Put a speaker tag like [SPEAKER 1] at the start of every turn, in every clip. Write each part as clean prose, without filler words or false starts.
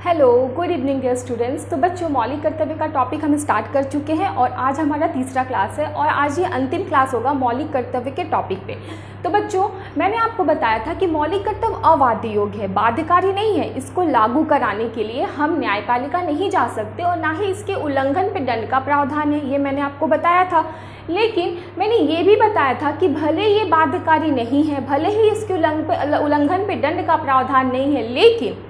[SPEAKER 1] Hello, good evening dear students. तो बच्चों, मौलिक कर्तव्य का टॉपिक हम स्टार्ट कर चुके हैं और आज हमारा तीसरा क्लास है और आज ये अंतिम क्लास होगा मौलिक कर्तव्य के टॉपिक पे। तो बच्चों, मैंने आपको बताया था कि मौलिक कर्तव्य अबाध्य योग्य है, बाध्यकारी नहीं है। इसको लागू कराने के लिए हम न्यायपालिका नहीं जा सकते और ना ही इसके उल्लंघन पे दंड का प्रावधान है, ये मैंने आपको बताया था। लेकिन मैंने ये भी बताया था कि भले ये बाध्यकारी नहीं है, भले ही इसके उल्लंघन पे दंड का प्रावधान नहीं है, लेकिन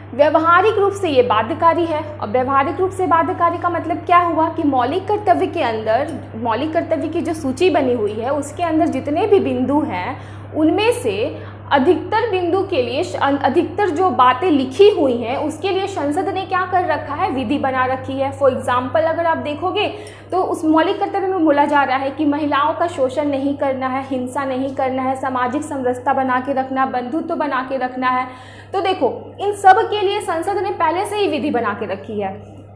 [SPEAKER 1] व्यवहारिक रूप से ये बाध्यकारी है। और व्यवहारिक रूप से बाध्यकारी का मतलब क्या हुआ कि मौलिक कर्तव्य के अंदर, मौलिक कर्तव्य की जो सूची बनी हुई है उसके अंदर जितने भी बिंदु हैं उनमें से अधिकतर बिंदु के लिए, अधिकतर जो बातें लिखी हुई हैं उसके लिए संसद ने क्या कर रखा है, विधि बना रखी है। फॉर एग्जाम्पल अगर आप देखोगे तो उस मौलिक कर्तव्य में बोला जा रहा है कि महिलाओं का शोषण नहीं करना है, हिंसा नहीं करना है, सामाजिक समरसता बना के रखना, बंधुत्व बना के रखना है। तो देखो, इन सब के लिए संसद ने पहले से ही विधि बना के रखी है।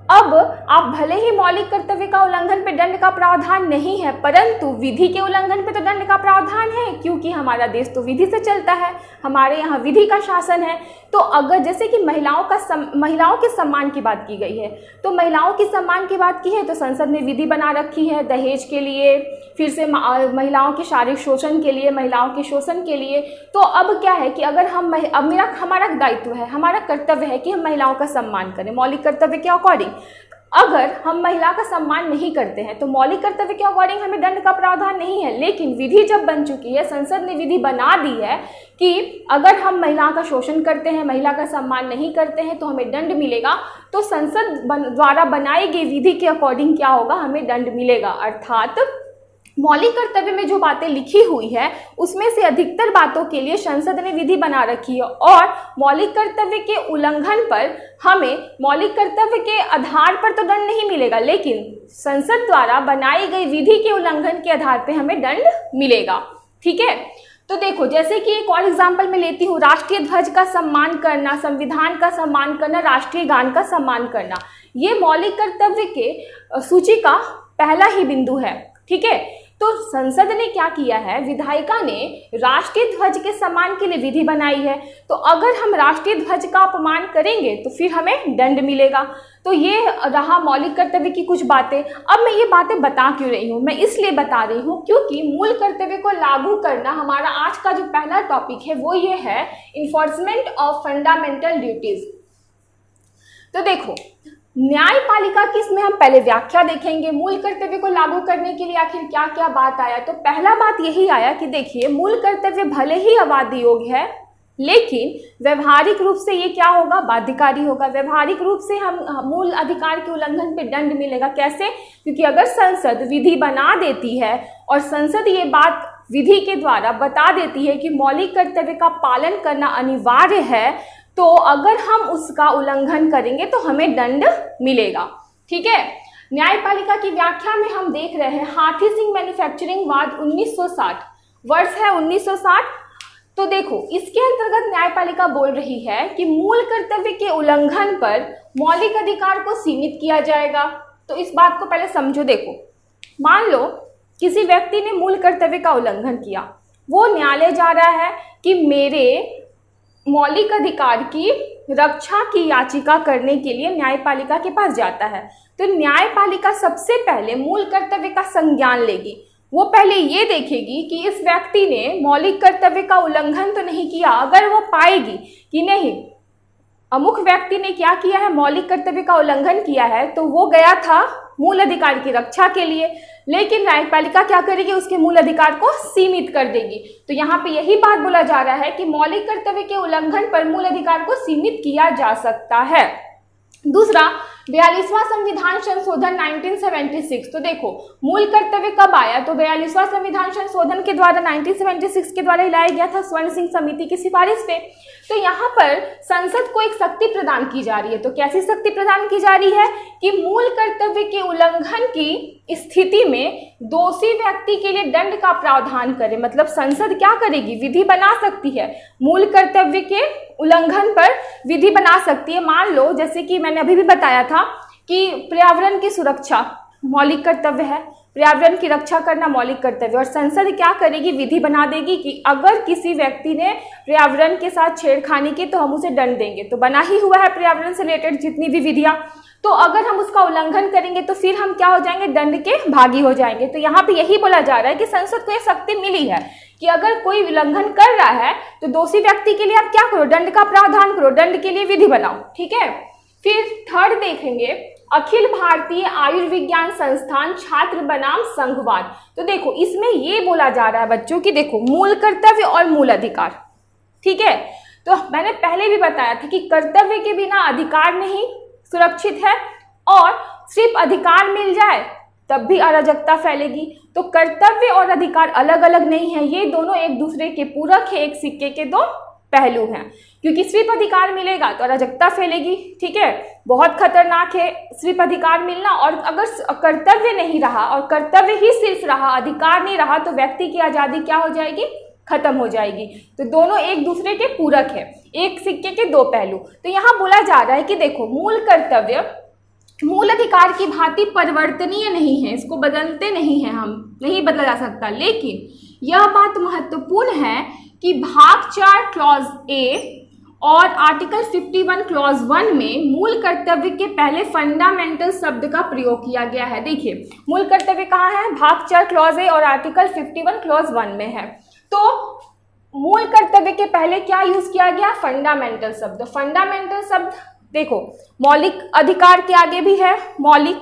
[SPEAKER 1] अब आप भले ही मौलिक कर्तव्य का उल्लंघन पे दंड का प्रावधान नहीं है, परंतु विधि के उल्लंघन पे तो दंड का प्रावधान है, क्योंकि हमारा देश तो विधि से चलता है, हमारे यहाँ विधि का शासन है। तो अगर जैसे कि महिलाओं के सम्मान की बात की गई है, तो महिलाओं के सम्मान की बात की है तो संसद ने विधि बना रखी है दहेज के लिए, फिर से महिलाओं के शारीरिक शोषण के लिए, महिलाओं के शोषण के लिए। तो अब क्या है कि अगर हम हमारा दायित्व है, हमारा कर्तव्य है कि हम महिलाओं का सम्मान करें मौलिक कर्तव्य के अकॉर्डिंग। अगर हम महिला का सम्मान नहीं करते हैं तो मौलिक कर्तव्य के अकॉर्डिंग हमें दंड का प्रावधान नहीं है, लेकिन विधि जब बन चुकी है, संसद ने विधि बना दी है कि अगर हम महिला का शोषण करते हैं, महिला का सम्मान नहीं करते हैं तो हमें दंड मिलेगा। तो संसद द्वारा बनाई गई विधि के अकॉर्डिंग क्या होगा, हमें दंड मिलेगा। अर्थात मौलिक कर्तव्य में जो बातें लिखी हुई है उसमें से अधिकतर बातों के लिए संसद ने विधि बना रखी है और मौलिक कर्तव्य के उल्लंघन पर हमें मौलिक कर्तव्य के आधार पर तो दंड नहीं मिलेगा, लेकिन संसद द्वारा बनाई गई विधि के उल्लंघन के आधार पर हमें दंड मिलेगा। ठीक है, तो देखो, जैसे कि एक और एग्जाम्पल मैं लेती हूँ, राष्ट्रीय ध्वज का सम्मान करना, संविधान का सम्मान करना, राष्ट्रीय गान का सम्मान करना, ये मौलिक कर्तव्य के सूची का पहला ही बिंदु है। ठीक है, तो संसद ने क्या किया है, विधायिका ने राष्ट्रीय ध्वज के सम्मान के लिए विधि बनाई है। तो अगर हम राष्ट्रीय ध्वज का अपमान करेंगे तो फिर हमें दंड मिलेगा। तो ये रहा मौलिक कर्तव्य की कुछ बातें। अब मैं ये बातें बता क्यों रही हूँ, मैं इसलिए बता रही हूँ क्योंकि मूल कर्तव्य को लागू करना हमारा आज का जो पहला टॉपिक है वो ये है, इन्फोर्समेंट ऑफ फंडामेंटल ड्यूटीज। तो देखो, न्यायपालिका की इसमें हम पहले व्याख्या देखेंगे, मूल कर्तव्य को लागू करने के लिए आखिर क्या क्या बात आया। तो पहला बात यही आया कि देखिए, मूल कर्तव्य भले ही अबाध्य योग्य है, लेकिन व्यवहारिक रूप से ये क्या होगा, बाध्यकारी होगा। व्यवहारिक रूप से हम मूल अधिकार के उल्लंघन पे दंड मिलेगा। कैसे? क्योंकि अगर संसद विधि बना देती है और संसद ये बात विधि के द्वारा बता देती है कि मौलिक कर्तव्य का पालन करना अनिवार्य है, तो अगर हम उसका उल्लंघन करेंगे तो हमें दंड मिलेगा। ठीक है, न्यायपालिका की व्याख्या में हम देख रहे हैं हाथी सिंह मैन्युफैक्चरिंग वाद 1960, वर्ष है 1960। तो देखो, इसके अंतर्गत न्यायपालिका बोल रही है कि मूल कर्तव्य के उल्लंघन पर मौलिक अधिकार को सीमित किया जाएगा। तो इस बात को पहले समझो। देखो, मान लो किसी व्यक्ति ने मूल कर्तव्य का उल्लंघन किया, वो न्यायालय जा रहा है कि मेरे मौलिक अधिकार की रक्षा की याचिका करने के लिए न्यायपालिका के पास जाता है। तो न्यायपालिका सबसे पहले मूल कर्तव्य का संज्ञान लेगी। वो पहले ये देखेगी कि इस व्यक्ति ने मौलिक कर्तव्य का उल्लंघन तो नहीं किया। अगर वो पाएगी कि नहीं, अमुक व्यक्ति ने क्या किया है, मौलिक कर्तव्य का उल्लंघन किया है, तो वो गया था मूल अधिकार की रक्षा के लिए, लेकिन न्यायपालिका क्या करेगी, उसके मूल अधिकार को सीमित कर देगी। तो यहाँ पे यही बात बोला जा रहा है कि मौलिक कर्तव्य के उल्लंघन पर मूल अधिकार को सीमित किया जा सकता है। दूसरा, 42वां संविधान संशोधन 1976। तो देखो, मूल कर्तव्य कब आया, तो 42वां संविधान संशोधन के द्वारा 1976 के द्वारा लाया गया था, स्वर्ण सिंह समिति की सिफारिश पे। तो यहाँ पर संसद को एक शक्ति प्रदान की जा रही है। तो कैसी शक्ति प्रदान की जा रही है कि मूल कर्तव्य के उल्लंघन की स्थिति में दोषी व्यक्ति के लिए दंड का प्रावधान करे। मतलब संसद क्या करेगी, विधि बना सकती है, मूल कर्तव्य के उल्लंघन पर विधि बना सकती है। मान लो, जैसे कि मैंने अभी भी बताया था कि पर्यावरण की सुरक्षा, मौलिक कर्तव्य है। पर्यावरण की रक्षा करना मौलिक कर्तव्य। और संसद क्या करेगी, विधि बना देगी कि अगर किसी व्यक्ति ने पर्यावरण के साथ छेड़खानी की तो हम उसे दंड देंगे। तो बना ही हुआ है पर्यावरण से रिलेटेड जितनी भी विधियां, तो अगर हम उसका उल्लंघन करेंगे तो फिर हम क्या हो जाएंगे, दंड के भागी हो जाएंगे। तो यहाँ पे यही बोला जा रहा है कि संसद को यह शक्ति मिली है कि अगर कोई उल्लंघन कर रहा है तो दोषी व्यक्ति के लिए आप क्या करो, दंड का प्रावधान करो, दंड के लिए विधि बनाओ। ठीक है। फिर थर्ड देखेंगे, अखिल भारतीय आयुर्विज्ञान संस्थान छात्र बनाम संघवाद। तो देखो इसमें ये बोला जा रहा है बच्चों कि देखो मूल कर्तव्य और मूल अधिकार। ठीक है। तो मैंने पहले भी बताया था कि कर्तव्य के बिना अधिकार नहीं सुरक्षित है, और सिर्फ अधिकार मिल जाए तब भी अराजकता फैलेगी। तो कर्तव्य और अधिकार अलग अलग नहीं है, ये दोनों एक दूसरे के पूरक है, एक सिक्के के दो पहलू हैं। क्योंकि सिर्फ अधिकार मिलेगा तो अराजकता फैलेगी। ठीक है, बहुत खतरनाक है सिर्फ अधिकार मिलना। और अगर कर्तव्य नहीं रहा और कर्तव्य ही सिर्फ रहा, अधिकार नहीं रहा, तो व्यक्ति की आज़ादी क्या हो जाएगी, खत्म हो जाएगी। तो दोनों एक दूसरे के पूरक है, एक सिक्के के दो पहलू। तो यहाँ बोला जा रहा है कि देखो मूल कर्तव्य मूल अधिकार की भांति परिवर्तनीय नहीं है, इसको बदलते नहीं है, हम नहीं बदला जा सकता। लेकिन यह बात महत्वपूर्ण है कि भाग 4 क्लॉज ए और आर्टिकल 51 क्लॉज 1 में मूल कर्तव्य के पहले फंडामेंटल शब्द का प्रयोग किया गया है। देखिए मूल कर्तव्य कहाँ है, भाग 4 क्लॉज ए और आर्टिकल 51 क्लॉज 1 में है। तो मूल कर्तव्य के पहले क्या यूज किया गया, फंडामेंटल शब्द। फंडामेंटल शब्द देखो मौलिक अधिकार के आगे भी है मौलिक,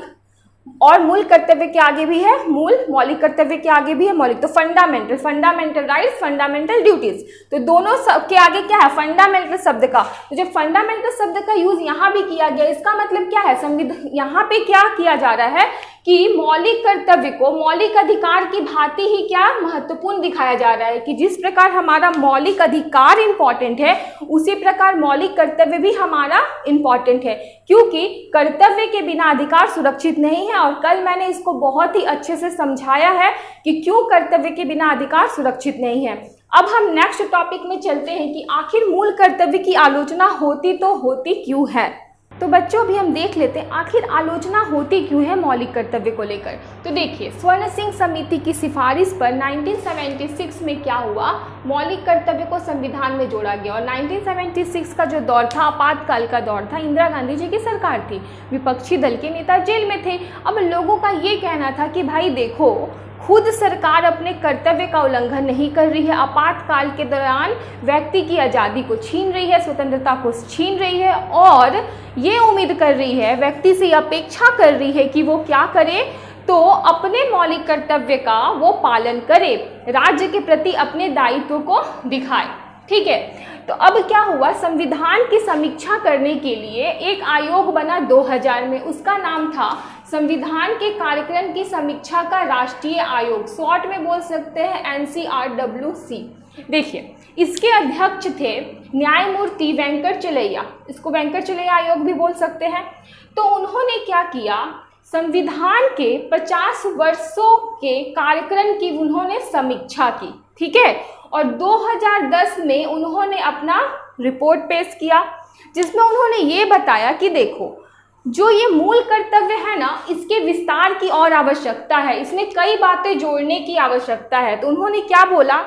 [SPEAKER 1] और मूल कर्तव्य के आगे भी है मूल, मौलिक कर्तव्य के आगे भी है मौलिक। तो फंडामेंटल राइट्स, फंडामेंटल ड्यूटीज, तो दोनों के आगे क्या है, फंडामेंटल शब्द का। तो जब फंडामेंटल शब्द का यूज यहाँ भी किया गया, इसका मतलब क्या है, संविधान यहाँ पे क्या किया जा रहा है कि मौलिक कर्तव्य को मौलिक अधिकार की भांति ही क्या महत्वपूर्ण दिखाया जा रहा है कि जिस प्रकार हमारा मौलिक अधिकार इंपॉर्टेंट है, उसी प्रकार मौलिक कर्तव्य भी हमारा इंपॉर्टेंट है, क्योंकि कर्तव्य के बिना अधिकार सुरक्षित नहीं है। और कल मैंने इसको बहुत ही अच्छे से समझाया है कि क्यों कर्तव्य के बिना अधिकार सुरक्षित नहीं है। अब हम नेक्स्ट टॉपिक में चलते हैं कि आखिर मूल कर्तव्य की आलोचना होती तो होती क्यों है। तो बच्चों अभी हम देख लेते हैं आखिर आलोचना होती क्यों है मौलिक कर्तव्य को लेकर। तो देखिए स्वर्ण सिंह समिति की सिफारिश पर 1976 में क्या हुआ, मौलिक कर्तव्य को संविधान में जोड़ा गया। और 1976 का जो दौर था आपातकाल का दौर था, इंदिरा गांधी जी की सरकार थी, विपक्षी दल के नेता जेल में थे। अब लोगों का ये कहना था कि भाई देखो खुद सरकार अपने कर्तव्य का उल्लंघन नहीं कर रही है, आपातकाल के दौरान व्यक्ति की आज़ादी को छीन रही है, स्वतंत्रता को छीन रही है, और ये उम्मीद कर रही है, व्यक्ति से अपेक्षा कर रही है कि वो क्या करे, तो अपने मौलिक कर्तव्य का वो पालन करे, राज्य के प्रति अपने दायित्व को दिखाए। ठीक है। तो अब क्या हुआ, संविधान की समीक्षा करने के लिए एक आयोग बना 2000 में, उसका नाम था संविधान के कार्यक्रम की समीक्षा का राष्ट्रीय आयोग, शॉर्ट में बोल सकते हैं NCRWC। देखिए इसके अध्यक्ष थे न्यायमूर्ति वेंकटचलैया, इसको वेंकटचलैया आयोग भी बोल सकते हैं। तो उन्होंने क्या किया, संविधान के 50 वर्षों के कार्यक्रम की उन्होंने समीक्षा की। ठीक है। और 2010 में उन्होंने अपना रिपोर्ट पेश किया, जिसमें उन्होंने ये बताया कि देखो जो ये मूल कर्तव्य है ना, इसके विस्तार की और आवश्यकता है, इसमें कई बातें जोड़ने की आवश्यकता है। तो उन्होंने क्या बोला,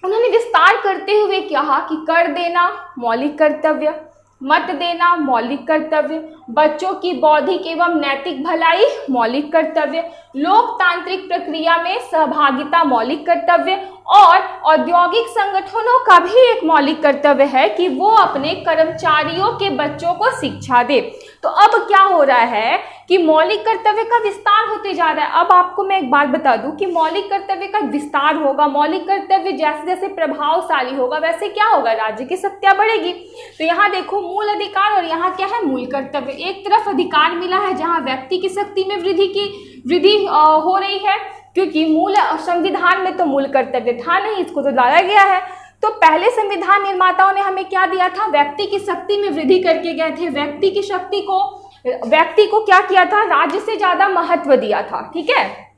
[SPEAKER 1] उन्होंने विस्तार करते हुए कहा कि कर देना मौलिक कर्तव्य, मत देना मौलिक कर्तव्य, बच्चों की बौद्धिक एवं नैतिक भलाई मौलिक कर्तव्य, लोकतांत्रिक प्रक्रिया में सहभागिता मौलिक कर्तव्य, और औद्योगिक संगठनों का भी एक मौलिक कर्तव्य है कि वो अपने कर्मचारियों के बच्चों को शिक्षा दे। तो अब क्या हो रहा है कि मौलिक कर्तव्य का विस्तार होते जा रहा है। अब आपको मैं एक बात बता दूं कि मौलिक कर्तव्य का विस्तार होगा, मौलिक कर्तव्य जैसे जैसे प्रभावशाली होगा वैसे क्या होगा, राज्य की शक्तियां बढ़ेगी। तो यहाँ देखो मूल अधिकार और यहाँ क्या है, मूल कर्तव्य। एक तरफ अधिकार मिला है जहाँ व्यक्ति की शक्ति में वृद्धि हो रही है, क्योंकि मूल संविधान में तो मूल कर्तव्य था नहीं, इसको तो लाया गया है। तो पहले संविधान निर्माताओं ने हमें क्या दिया था, व्यक्ति की शक्ति में वृद्धि करके गए थे, व्यक्ति को क्या किया था, राज्य से ज्यादा महत्व दिया था। ठीक है।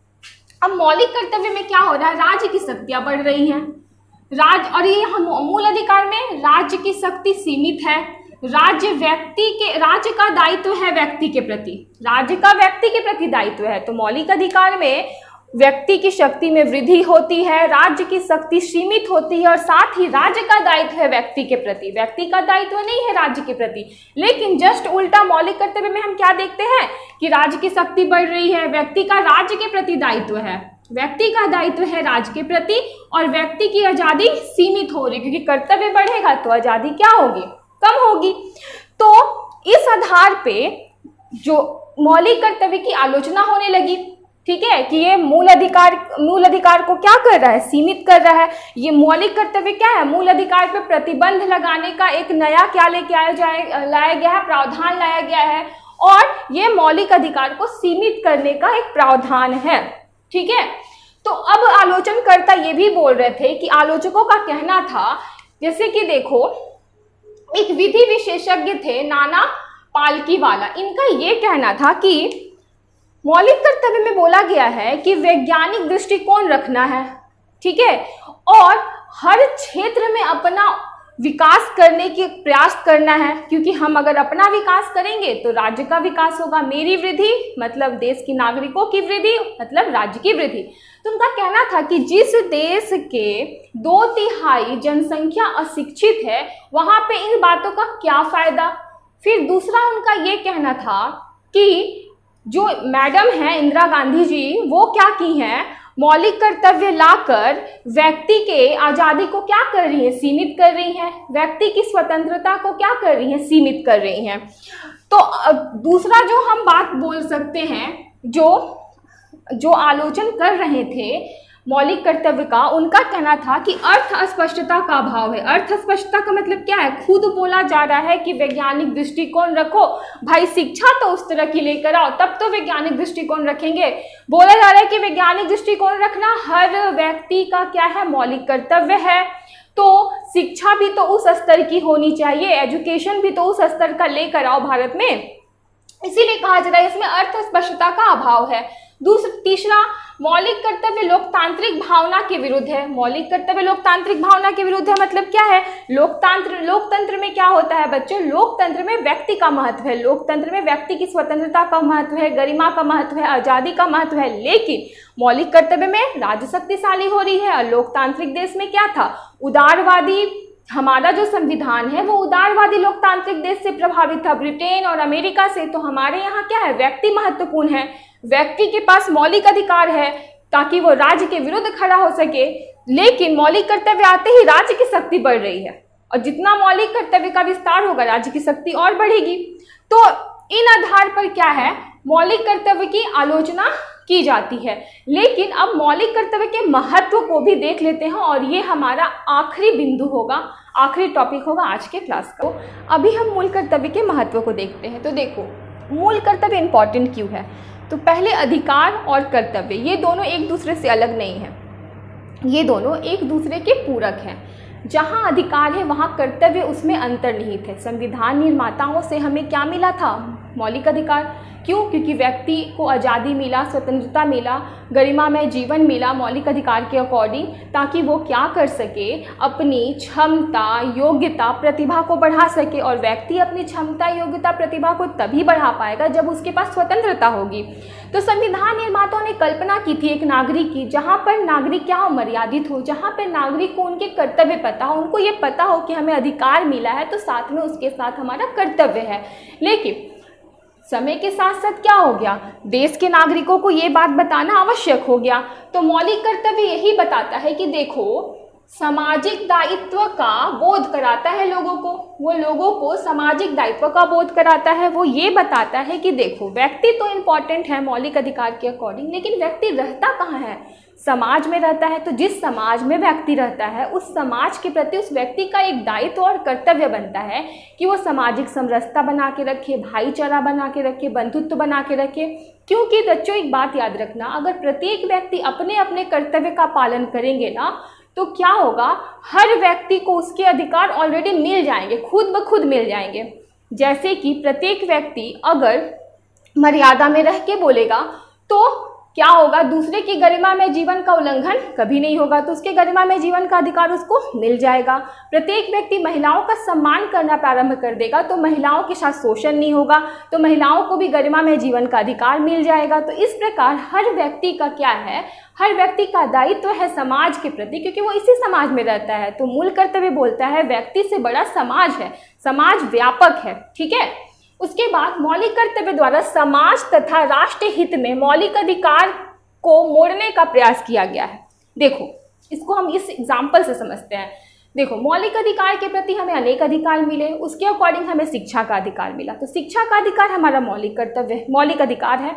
[SPEAKER 1] अब मौलिक कर्तव्य में क्या हो रहा है, राज्य की शक्तियां बढ़ रही हैं, और ये मूल अधिकार में राज्य की शक्ति सीमित है, राज्य का दायित्व है व्यक्ति के प्रति, राज्य का व्यक्ति के प्रति दायित्व है। तो मौलिक अधिकार में व्यक्ति की शक्ति में वृद्धि होती है, राज्य की शक्ति सीमित होती है और साथ ही राज्य का दायित्व है व्यक्ति के प्रति, व्यक्ति का दायित्व नहीं है राज्य के प्रति। लेकिन जस्ट उल्टा मौलिक कर्तव्य में हम क्या देखते हैं कि राज्य की शक्ति बढ़ रही है, व्यक्ति का राज्य के प्रति दायित्व है, व्यक्ति का दायित्व है राज्य के प्रति और व्यक्ति की आजादी सीमित हो रही, क्योंकि कर्तव्य बढ़ेगा तो आजादी क्या होगी, कम होगी। तो इस आधार पे जो मौलिक कर्तव्य की आलोचना होने लगी, ठीक है, कि ये मूल अधिकार को क्या कर रहा है, सीमित कर रहा है। ये मौलिक कर्तव्य क्या है, मूल अधिकार पर प्रतिबंध लगाने का एक नया क्या लाया गया है, प्रावधान लाया गया है और ये मौलिक अधिकार को सीमित करने का एक प्रावधान है, ठीक है। तो अब आलोचनकर्ता ये भी बोल रहे थे कि आलोचकों का कहना था, जैसे कि देखो एक विधि विशेषज्ञ थे नाना पालकीवाला, इनका ये कहना था कि मौलिक कर्तव्य में बोला गया है कि वैज्ञानिक दृष्टिकोण रखना है, ठीक है, और हर क्षेत्र में अपना विकास करने की प्रयास करना है, क्योंकि हम अगर अपना विकास करेंगे तो राज्य का विकास होगा। मेरी वृद्धि मतलब देश के नागरिकों की वृद्धि मतलब राज्य की वृद्धि। तो उनका कहना था कि जिस देश के 2/3 जनसंख्या अशिक्षित है वहां पे इन बातों का क्या फायदा। फिर दूसरा उनका ये कहना था कि जो मैडम है इंदिरा गांधी जी, वो क्या की हैं, मौलिक कर्तव्य लाकर व्यक्ति के आज़ादी को क्या कर रही है, सीमित कर रही हैं, व्यक्ति की स्वतंत्रता को क्या कर रही हैं, सीमित कर रही हैं। तो दूसरा जो हम बात बोल सकते हैं, जो आलोचन कर रहे थे मौलिक कर्तव्य का, उनका कहना था कि अर्थ अस्पष्टता का अभाव है। अर्थ अस्पष्टता का मतलब क्या है, खुद बोला जा रहा है कि वैज्ञानिक दृष्टिकोण रखो, भाई शिक्षा तो उस तरह की लेकर आओ तब तो वैज्ञानिक दृष्टिकोण रखेंगे। बोला जा रहा है कि वैज्ञानिक दृष्टिकोण रखना हर व्यक्ति का क्या है, मौलिक कर्तव्य है। तो शिक्षा भी तो उस स्तर की होनी चाहिए, एजुकेशन भी तो उस स्तर का लेकर आओ भारत में, इसीलिए कहा जा रहा है इसमें अर्थ स्पष्टता का अभाव है। तीसरा, मौलिक कर्तव्य लोकतांत्रिक भावना के विरुद्ध है। मौलिक कर्तव्य लोकतांत्रिक भावना के विरुद्ध है मतलब क्या है, लोकतंत्र में क्या होता है बच्चों, लोकतंत्र में व्यक्ति का महत्व है, लोकतंत्र में व्यक्ति की स्वतंत्रता का महत्व है, गरिमा का महत्व है, आजादी का महत्व है। लेकिन मौलिक कर्तव्य में राज्य शक्तिशाली हो रही है और लोकतांत्रिक देश में क्या था, उदारवादी, हमारा जो संविधान है वो उदारवादी लोकतांत्रिक देश से प्रभावित था, ब्रिटेन और अमेरिका से। तो हमारे यहाँ क्या है, व्यक्ति महत्वपूर्ण है, व्यक्ति के पास मौलिक अधिकार है ताकि वो राज्य के विरुद्ध खड़ा हो सके। लेकिन मौलिक कर्तव्य आते ही राज्य की शक्ति बढ़ रही है और जितना मौलिक कर्तव्य का विस्तार होगा राज्य की शक्ति और बढ़ेगी। तो इन आधार पर क्या है, मौलिक कर्तव्य की आलोचना की जाती है। लेकिन अब मौलिक कर्तव्य के महत्व को भी देख लेते हैं और ये हमारा आखिरी बिंदु होगा, आखिरी टॉपिक होगा आज के क्लास का। अभी हम मूल कर्तव्य के महत्व को देखते हैं। तो देखो मूल कर्तव्य इंपॉर्टेंट क्यों है, तो पहले अधिकार और कर्तव्य ये दोनों एक दूसरे से अलग नहीं है, ये दोनों एक दूसरे के पूरक हैं। जहाँ अधिकार है वहाँ कर्तव्य उसमें अंतर्निहित है। संविधान निर्माताओं से हमें क्या मिला था, मौलिक अधिकार। क्यों, क्योंकि व्यक्ति को आज़ादी मिला, स्वतंत्रता मिला, गरिमामय जीवन मिला मौलिक अधिकार के अकॉर्डिंग, ताकि वो क्या कर सके, अपनी क्षमता योग्यता प्रतिभा को बढ़ा सके। और व्यक्ति अपनी क्षमता योग्यता प्रतिभा को तभी बढ़ा पाएगा जब उसके पास स्वतंत्रता होगी। तो संविधान निर्माताओं ने कल्पना की थी एक नागरिक की, जहाँ पर नागरिक क्या हो, मर्यादित हो, जहाँ पर नागरिक को उनके कर्तव्य पता हो, उनको ये पता हो कि हमें अधिकार मिला है तो साथ में उसके साथ हमारा कर्तव्य है। लेकिन समय के साथ साथ क्या हो गया, देश के नागरिकों को ये बात बताना आवश्यक हो गया। तो मौलिक कर्तव्य यही बताता है कि देखो सामाजिक दायित्व का बोध कराता है लोगों को, वो लोगों को सामाजिक दायित्व का बोध कराता है। वो ये बताता है कि देखो व्यक्ति तो इम्पॉर्टेंट है मौलिक अधिकार के अकॉर्डिंग, लेकिन व्यक्ति रहता कहाँ है, समाज में रहता है। तो जिस समाज में व्यक्ति रहता है उस समाज के प्रति उस व्यक्ति का एक दायित्व और कर्तव्य बनता है कि वो सामाजिक समरसता बना के रखे, भाईचारा बना के रखे, बंधुत्व बना के रखे। क्योंकि बच्चों एक बात याद रखना, अगर प्रत्येक व्यक्ति अपने अपने कर्तव्य का पालन करेंगे ना तो क्या होगा, हर व्यक्ति को उसके अधिकार ऑलरेडी मिल जाएंगे, खुद ब खुद मिल जाएंगे। जैसे कि प्रत्येक व्यक्ति अगर मर्यादा में रह के बोलेगा तो क्या होगा, दूसरे की गरिमा में जीवन का उल्लंघन कभी नहीं होगा, तो उसके गरिमा में जीवन का अधिकार उसको मिल जाएगा। प्रत्येक व्यक्ति महिलाओं का सम्मान करना प्रारंभ कर देगा तो महिलाओं के साथ शोषण नहीं होगा, तो महिलाओं को भी गरिमा में जीवन का अधिकार मिल जाएगा। तो इस प्रकार हर व्यक्ति का क्या है, हर व्यक्ति का दायित्व है समाज के प्रति, क्योंकि वो इसी समाज में रहता है। तो मूल कर्तव्य बोलता है व्यक्ति से बड़ा समाज है, समाज व्यापक है, ठीक है। उसके बाद मौलिक कर्तव्य द्वारा समाज तथा राष्ट्र हित में मौलिक अधिकार को मोड़ने का प्रयास किया गया है। देखो इसको हम इस एग्जाम्पल से समझते हैं। देखो मौलिक अधिकार के प्रति हमें अनेक अधिकार मिले, उसके अकॉर्डिंग हमें शिक्षा का अधिकार मिला। तो शिक्षा का अधिकार हमारा मौलिक कर्तव्य, मौलिक अधिकार है।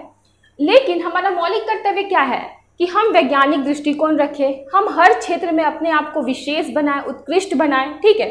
[SPEAKER 1] लेकिन हमारा मौलिक कर्तव्य क्या है कि हम वैज्ञानिक दृष्टिकोण रखें, हम हर क्षेत्र में अपने आप को विशेष बनाएं, उत्कृष्ट बनाएं, ठीक है।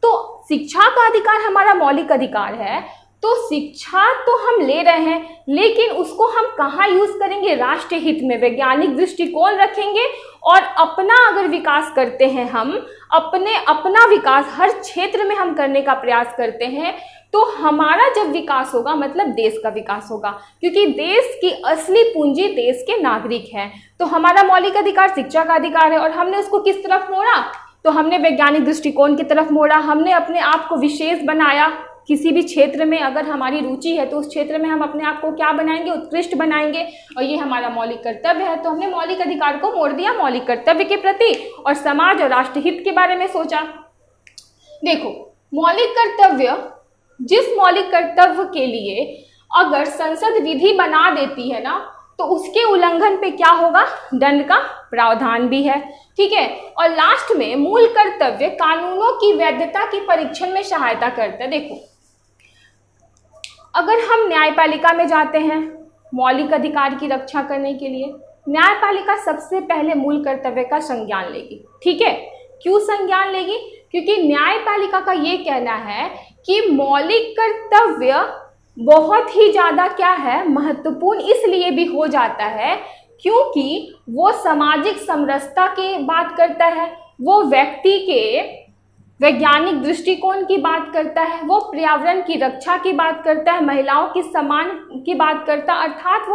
[SPEAKER 1] तो शिक्षा का अधिकार हमारा मौलिक अधिकार है, तो शिक्षा तो हम ले रहे हैं, लेकिन उसको हम कहाँ यूज करेंगे, राष्ट्र हित में वैज्ञानिक दृष्टिकोण रखेंगे और अपना अगर विकास करते हैं, हम अपना विकास हर क्षेत्र में हम करने का प्रयास करते हैं, तो हमारा जब विकास होगा मतलब देश का विकास होगा, क्योंकि देश की असली पूंजी देश के नागरिक हैं। तो हमारा मौलिक अधिकार शिक्षा का अधिकार है और हमने उसको किस तरफ मोड़ा, तो हमने वैज्ञानिक दृष्टिकोण की तरफ मोड़ा, हमने अपने आप को विशेष बनाया। किसी भी क्षेत्र में अगर हमारी रुचि है तो उस क्षेत्र में हम अपने आप को क्या बनाएंगे, उत्कृष्ट बनाएंगे, और ये हमारा मौलिक कर्तव्य है। तो हमने मौलिक अधिकार को मोड़ दिया मौलिक कर्तव्य के प्रति और समाज और राष्ट्र हित के बारे में सोचा। देखो मौलिक कर्तव्य, जिस मौलिक कर्तव्य के लिए अगर संसद विधि बना देती है ना, तो उसके उल्लंघन पे क्या होगा, दंड का प्रावधान भी है, ठीक है। और लास्ट में मूल कर्तव्य कानूनों की वैधता की परीक्षण में सहायता करता है। देखो अगर हम न्यायपालिका में जाते हैं मौलिक अधिकार की रक्षा करने के लिए, न्यायपालिका सबसे पहले मूल कर्तव्य का संज्ञान लेगी, ठीक है। क्यों संज्ञान लेगी, क्योंकि न्यायपालिका का ये कहना है कि मौलिक कर्तव्य बहुत ही ज़्यादा क्या है, महत्वपूर्ण इसलिए भी हो जाता है क्योंकि वो सामाजिक समरसता की बात करता है, वो व्यक्ति के वैज्ञानिक दृष्टिकोण की बात करता है, वो पर्यावरण की रक्षा की बात करता है, महिलाओं के सम्मान की बात करता है, अर्थात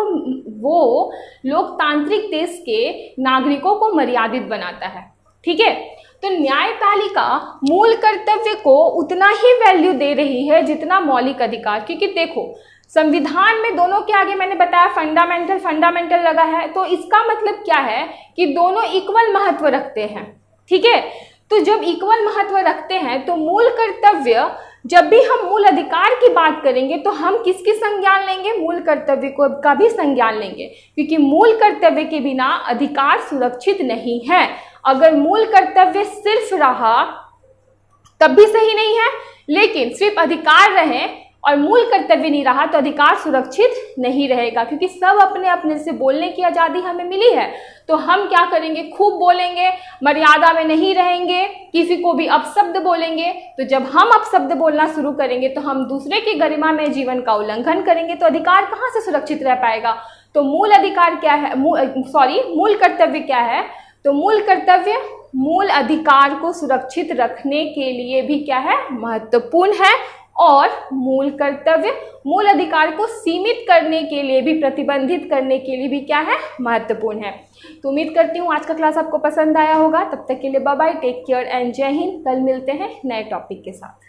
[SPEAKER 1] वो लोकतांत्रिक देश के नागरिकों को मर्यादित बनाता है, ठीक है। तो न्यायपालिका मूल कर्तव्य को उतना ही वैल्यू दे रही है जितना मौलिक अधिकार, क्योंकि देखो संविधान में दोनों के आगे मैंने बताया फंडामेंटल लगा है, तो इसका मतलब क्या है कि दोनों इक्वल महत्व रखते हैं, ठीक है। तो जब इक्वल महत्व रखते हैं तो मूल कर्तव्य, जब भी हम मूल अधिकार की बात करेंगे तो हम किसकी संज्ञान लेंगे, मूल कर्तव्य को का भी संज्ञान लेंगे, क्योंकि मूल कर्तव्य के बिना अधिकार सुरक्षित नहीं है। अगर मूल कर्तव्य सिर्फ रहा तब भी सही नहीं है, लेकिन सिर्फ अधिकार रहे और मूल कर्तव्य नहीं रहा तो अधिकार सुरक्षित नहीं रहेगा, क्योंकि सब अपने अपने से बोलने की आज़ादी हमें मिली है। तो हम क्या करेंगे, खूब बोलेंगे, मर्यादा में नहीं रहेंगे, किसी को भी अपशब्द बोलेंगे। तो जब हम अपशब्द बोलना शुरू करेंगे तो हम दूसरे की गरिमा में जीवन का उल्लंघन करेंगे, तो अधिकार कहाँ से सुरक्षित रह पाएगा। तो मूल अधिकार क्या है, मूल कर्तव्य क्या है, तो मूल कर्तव्य मूल अधिकार को सुरक्षित रखने के लिए भी क्या है, महत्वपूर्ण है, और मूल कर्तव्य मूल अधिकार को सीमित करने के लिए भी, प्रतिबंधित करने के लिए भी क्या है, महत्वपूर्ण है। तो उम्मीद करती हूँ आज का क्लास आपको पसंद आया होगा। तब तक के लिए bye bye, take care and जय हिंद। कल मिलते हैं नए टॉपिक के साथ।